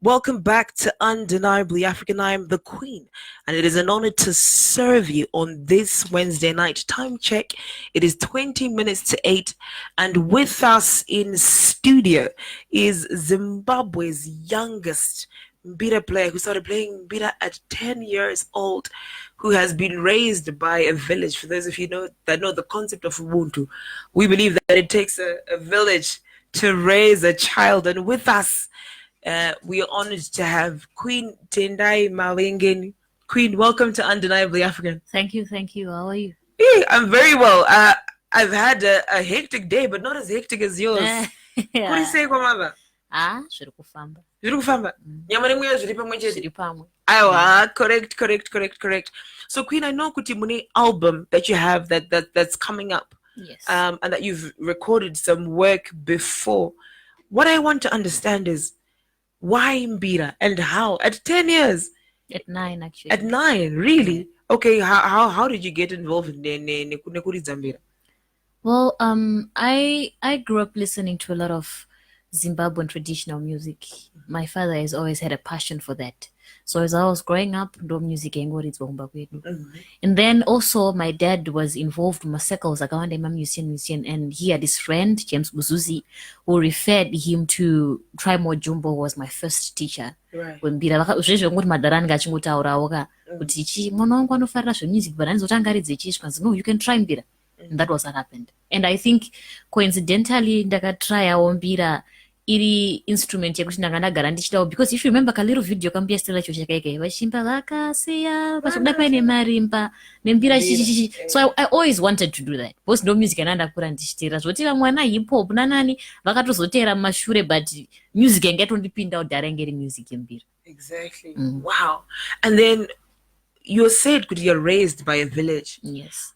Welcome back to Undeniably African. I am the Queen, and it is an honor to serve you on this Wednesday night. Time check, it is 20 minutes to 8, and with us in studio is Zimbabwe's youngest Mbira player who started playing Mbira at 10 years old, who has been raised by a village. For those of you that know the concept of Ubuntu, we believe that it takes a village to raise a child, and with us, we are honored to have Queen Tendai Mavengeni. Queen, welcome to Undeniably African. Thank you. How are you? Hey, I'm very well. I've had a hectic day, but not as hectic as yours. What do you say, Kwamaba? Zviri kufamba. Zviri kufamba? Nyama nemweya zviri pamwe chete? Zviri pamwe. Aiwa, correct. So Queen, I know kuti mune album that you have that's coming up. Yes. And that you've recorded some work before. What I want to understand is, why Mbira and how? At 10 years? At 9, actually. At 9, really? Okay, how did you get involved in Mbira? Well, I grew up listening to a lot of Zimbabwean traditional music. My father has always had a passion for that. So as I was growing up, music and then also my dad was involved in my circles, like I'm a musician, and he had his friend James Buzuzi, who referred him to Trimo Jumbo, was my first teacher. Right. When music, but no, you can try Mbira. And that was what happened. And I think coincidentally ndaka try Mbira iri instrument yekuti ndakandagara ndichidawo, because if you remember ka little video kambia stela cho chakaike vachimba vakasiya vachokuda paine marimba nembira chichichi. So I always wanted to do that, because no music andakura ndichitera zvoti vamwana hip hop nanani vakatozotera mashure, but music yangatondipinda udhara ngeri music yembira. Exactly. Wow. And then you said kuti you're raised by a village. Yes.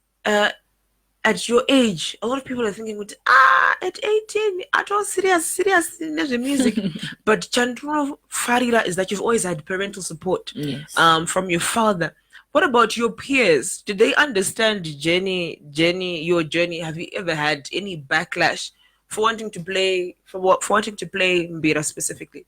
At your age, a lot of people are thinking, at 18, I don't serious in the music. But Chandra Farira is that you've always had parental support. Yes. From your father. What about your peers? Did they understand Jenny, your journey? Have you ever had any backlash for wanting to play Mbira specifically?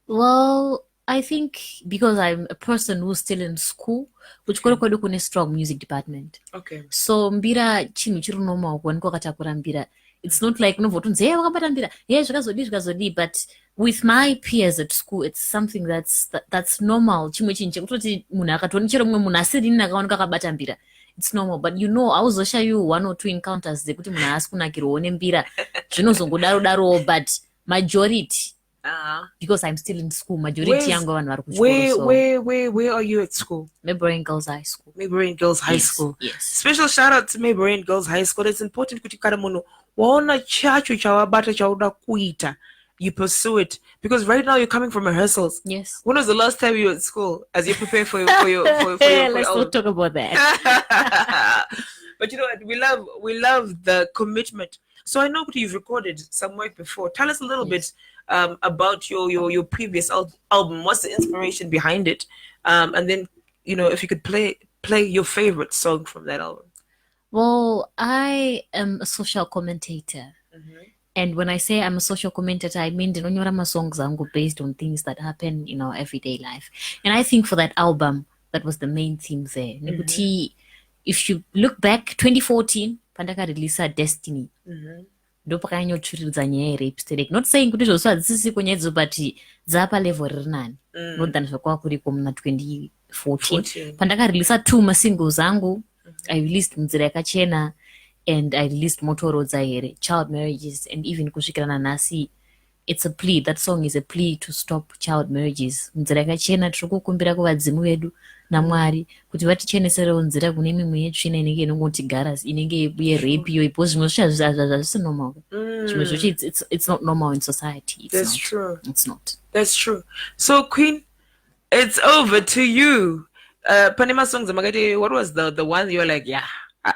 Well, I think because I'm a person who's still in school, which kune a strong music department. Okay. So Mbira chinu chiri normal kwaniko katakura Mbira. It's not like no votunze wakabata Mbira. Yes, zvakazodi, but with my peers at school, it's something that's normal. Chimwe chinche kutoti munhu akatoni chero mumwe munhu asiri nakaoneka akabata Mbira. It's normal, but I will show you 1 or 2 encounters dzekuti munhu asi kunakirwa Mbira zvinozongodaro, but majority. Because I'm still in school, majority yangu vanhu vari kuchikoro. Where are you at school? Maybury Girls High School. Maybury Girls High School. Yes. Special shout out to Maybury Girls High School. It's important kuti kana munhu waona chacho chawabata chauda kuita, you pursue it, because right now you're coming from rehearsals. Yes. When was the last time you were at school as you prepare for your Let's not talk about that. But you know what? We love the commitment. So I know that you've recorded some work before. Tell us a little bit about your previous album. What's the inspiration behind it? And then, if you could play your favorite song from that album. Well, I am a social commentator. And when I say I'm a social commentator, I mean the songs are based on things that happen in our everyday life. And I think for that album, that was the main theme there. If you look back, 2014, Pandaka released Destiny. Ndopakanyochuridza nyaya yerapsterik, not saying kuti zvose hadzisisi kunyedzo, but dzapa level riri nani, not than zvakwa kuriko muna 2014. Pandakareleasa 2 masingles angu, I released Munzira Yakachena, and I released Motorodza here, Child Marriages, and even kusvikira nanhasi, it's a plea. That song is a plea to stop child marriages. Munzira Yakachena tiri kukumbira kuvadzimu vedu naMwari kuti vaticheneserewo nzira kune mimwe yetsvina inenge inongotigara inenge yerape iyo ipo zvimwe zvazvisi normal. Zvimwe zvochi it's not normal in society. That's true. It's not. That's true. So Queen, it's over to you. Panema songs amakati, what was the one you were like, yeah,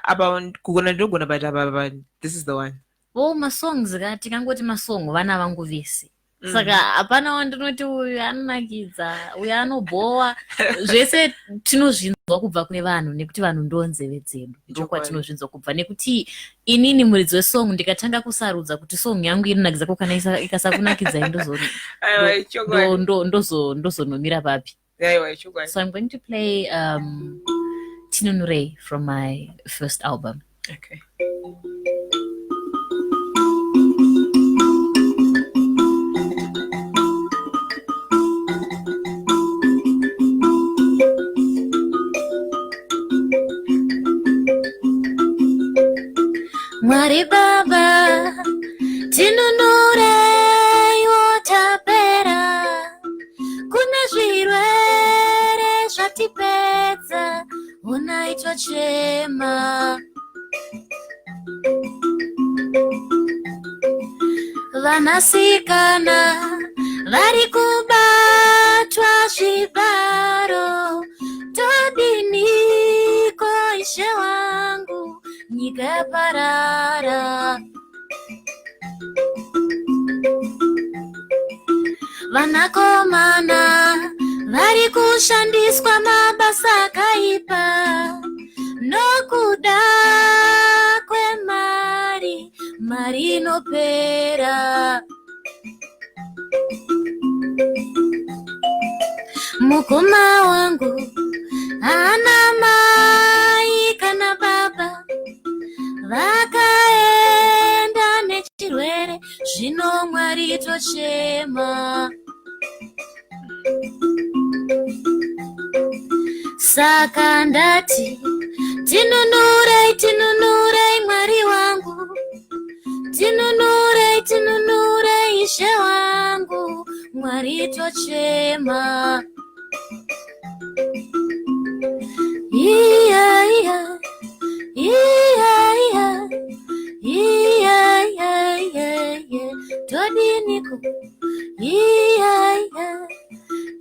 about kugona ndogona but this is the one? Oh, masongs tikangoti masong vana vangu vese saka hapana wandinoti uyu anonakidza uyu anobowa zvese tinozvinzwa kubva kune vanhu nekuti vanhu ndonzeve dzedu ndokwatinozvinzwa kubva nekuti inini muridzi wesong ndikatanga kusarudza kuti song yangu inonakidzako kana ikasakunakidzai ndozonomira papi. So I'm going to play Tinunure from my first album. Okay. Mwari Baba, tinunure yotapera, kune zvirwere zvatipedza, unaitwa chema. Vanasikana vari kubatwa zvibaro, todiniko ishe wangu, nyika yaparara. Vanakomana vari kushandiswa mabasa akaipa, nokuda kwemari, mari inopera. Mukoma wangu hana mai kana baba, vakaenda nechirwere, zvino Mwari tochema. Saka ndati tinunurei, tinunurei Mwari wangu, tinunurei, tinunurei Ishe wangu, Mwari tochema. Iya, iya, iya, iya, iya, iya, iya, iya, todiniko. Iya, iya,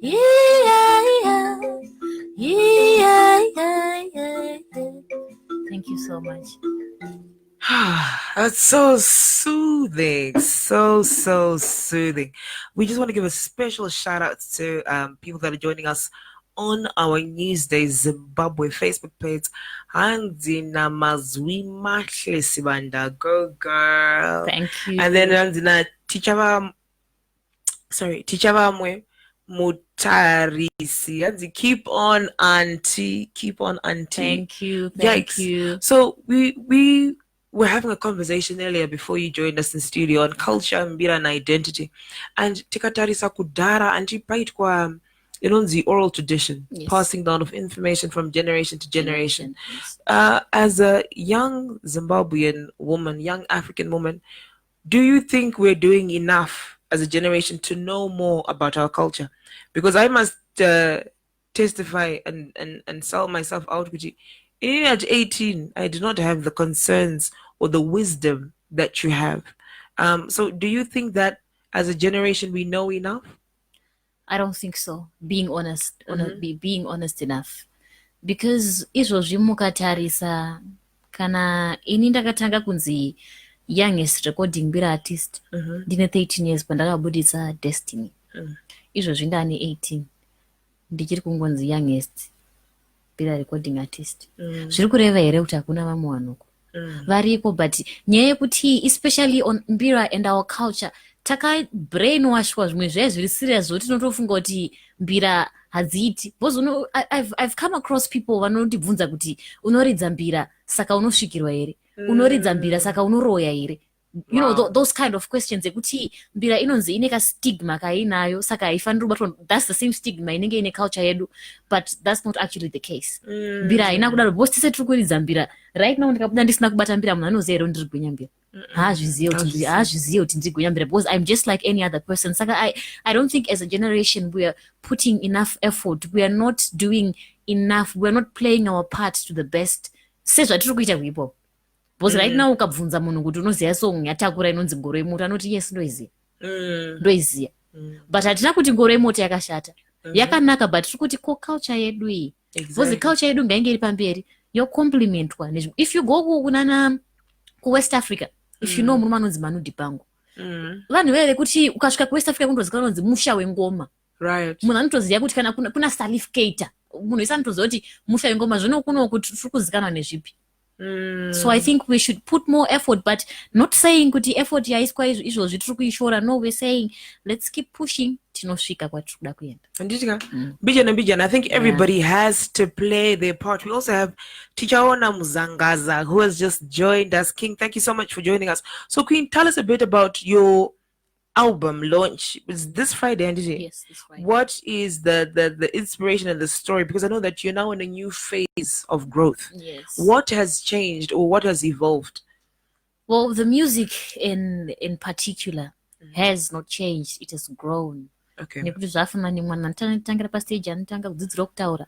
iya, iya, iya, iya, iya. Thank you so much. That's so soothing, so soothing. We just want to give a special shout out to people that are joining us on our Newsday Zimbabwe Facebook page. Handina Mazwi Mahle Sibanda, go girl. Thank you. And then Handina Tichava Mwe Mutarisi. And keep on auntie. Thank you. Thank you. So we were having a conversation earlier before you joined us in studio on culture, mbira and identity. And tikatarisa kudara and paitwa kwa the oral tradition, yes, passing down of information from generation to generation. Yes. As a young Zimbabwean woman, young African woman, do you think we're doing enough as a generation to know more about our culture? Because I must testify and sell myself out with you. At 18, I did not have the concerns or the wisdom that you have. So do you think that as a generation we know enough? I don't think so. Being honest, being honest enough. Because izvozvi mukatarisa kana ini ndakatanga kunzi youngest recording mbira artist ndine 13 years pandakabuditsa Destiny. Izvozvi ndane 18 ndichiri kungonzi youngest mbira recording artist. Zviri kureva here kuti hakuna vamwe vanhuko variko, but nyaya yekuti especially on mbira and our culture taka brainwashwa zvimwe zvaya zviri serious zvoti tinotofunga kuti mbira hadziiti. Because I've come across people vanotibvunza kuti unoridza mbira saka unosvikirwa here, unoridza mbira saka unoroya here. You know, those kind of questions ekuti mbira inonzi ine ka stigma kainayo saka haifaniri kubatwa. That's the same stigma inenge ine culture yedu, but that's not actually the case. Mbira haina kudaro, because tise tiri kuridza mbira right now. Ndikabuda ndisina kubata mbira munhu anoziva here ndiri gwenya mbira, haazvizive kuti ndiri gwenya mbira, because I'm just like any other person. Saka I don't think as a generation we are putting enough effort, we are not doing enough, we are not playing our part to the best sezvatiri kuita kuipo. Because right now ukabvunza munhu kuti unoziva song yatakura inonzi ngoro yemoto, anoti yes ndoiziva. But hatina kuti ngoro yemoto yakashata, yakanaka, but tiri kuti ko culture yedu iyi. Because culture yedu ngainge iri pamberi yokomplimentwa. If you go ku West Africa, if you know munhu anonzi Manu Dibango, vanhu veve kuti ukasvika kuwest africa kundozikanwa kunzi musha wengoma, right, munhu anotoziva kuti kana kuna salificator, munhu wese anotoziva kuti musha wengoma, zvino kuno kuti tiri kuzikanwa nezvipi. So I think we should put more effort, but not saying kuti effort yaiswa izvozvi tiri kuishora. No, we're saying let's keep pushing tinosvika kwatiri kuda kuenda. Anditika Bijan, I think everybody has to play their part. We also have Tichaona Muzangaza, who has just joined us. King, thank you so much for joining us. So Queen, tell us a bit about your album launch. It's this Friday, and yes, this Friday. What is the inspiration and the story? Because I know that you're now in a new phase of growth. Yes. What has changed or what has evolved? Well, the music in particular has not changed. It has grown. Okay. Nekuti zvafana mwana anotangira pastage anotanga kudzidzira kutaura,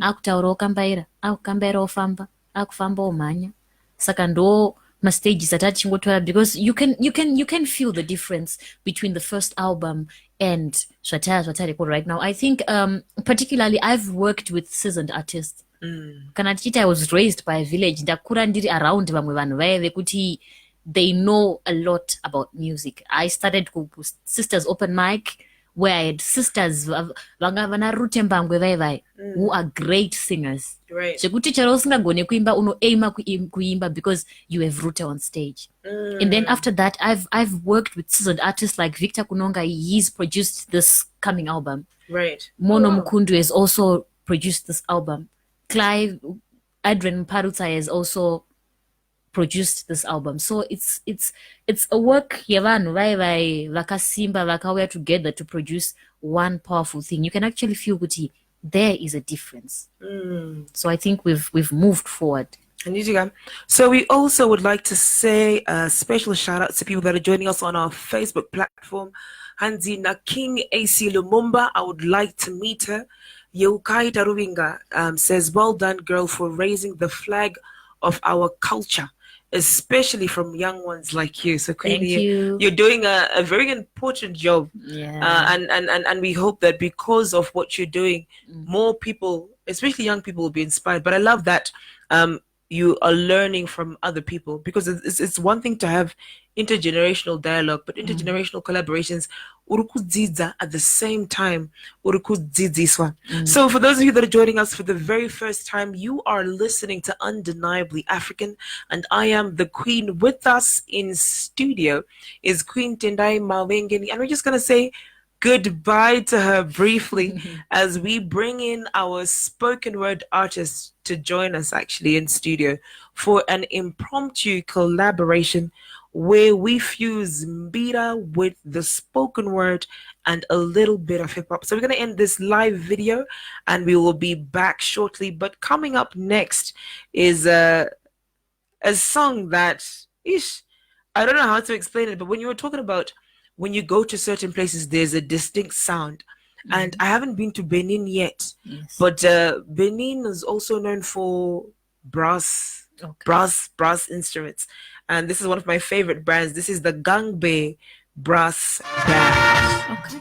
akutaura okambaira, akukambaira ofamba, akufamba omhanya. Saka ndo mastages atati chingotora, because you can feel the difference between the first album and zvatari record right now. I think particularly I've worked with seasoned artists. Kana tichiti I was raised by a village, ndakura ndiri around vamwe vanhu vaive kuti they know a lot about music. I started Sisters Open Mic, where I had sisters vana Rutembangwe vai who are great singers. Right. Zvekuti chero usingagone kuimba unoaima kuimba because you have Rute on stage. And then after that I've worked with seasoned artists like Victor Kunonga. He's produced this coming album. Right. Mono Mukundu has also produced this album. Clive Adrian Parutsa has also produced this album. So it's a work yavanhu vai vakasimba vakauya together to produce one powerful thing. You can actually feel kuti there is a difference. So I think we've moved forward. So we also would like to say a special shout out to people that are joining us on our Facebook platform. Hanzina King AC Lumumba, I would like to meet her. Yeukai Taruvinga says, well done, girl, for raising the flag of our culture, especially from young ones like you. So Queen, you're doing a very important job. Yeah. And we hope that because of what you're doing, more people, especially young people, will be inspired. But I love that you are learning from other people, because it's one thing to have intergenerational dialogue, but intergenerational collaborations at the same time. So for those of you that are joining us for the very first time, you are listening to Undeniably African, and I am the Queen. With us in studio is Queen Tendai Mavengeni, and we're just going to say goodbye to her briefly as we bring in our spoken word artist to join us actually in studio for an impromptu collaboration where we fuse mbira with the spoken word and a little bit of hip-hop. So we're going to end this live video and we will be back shortly. But coming up next is a song that, I don't know how to explain it, but when you were talking about when you go to certain places, there's a distinct sound. And I haven't been to Benin yet, but Benin is also known for brass instruments. And this is one of my favorite brands. This is the Gangbe Brass Band. Okay.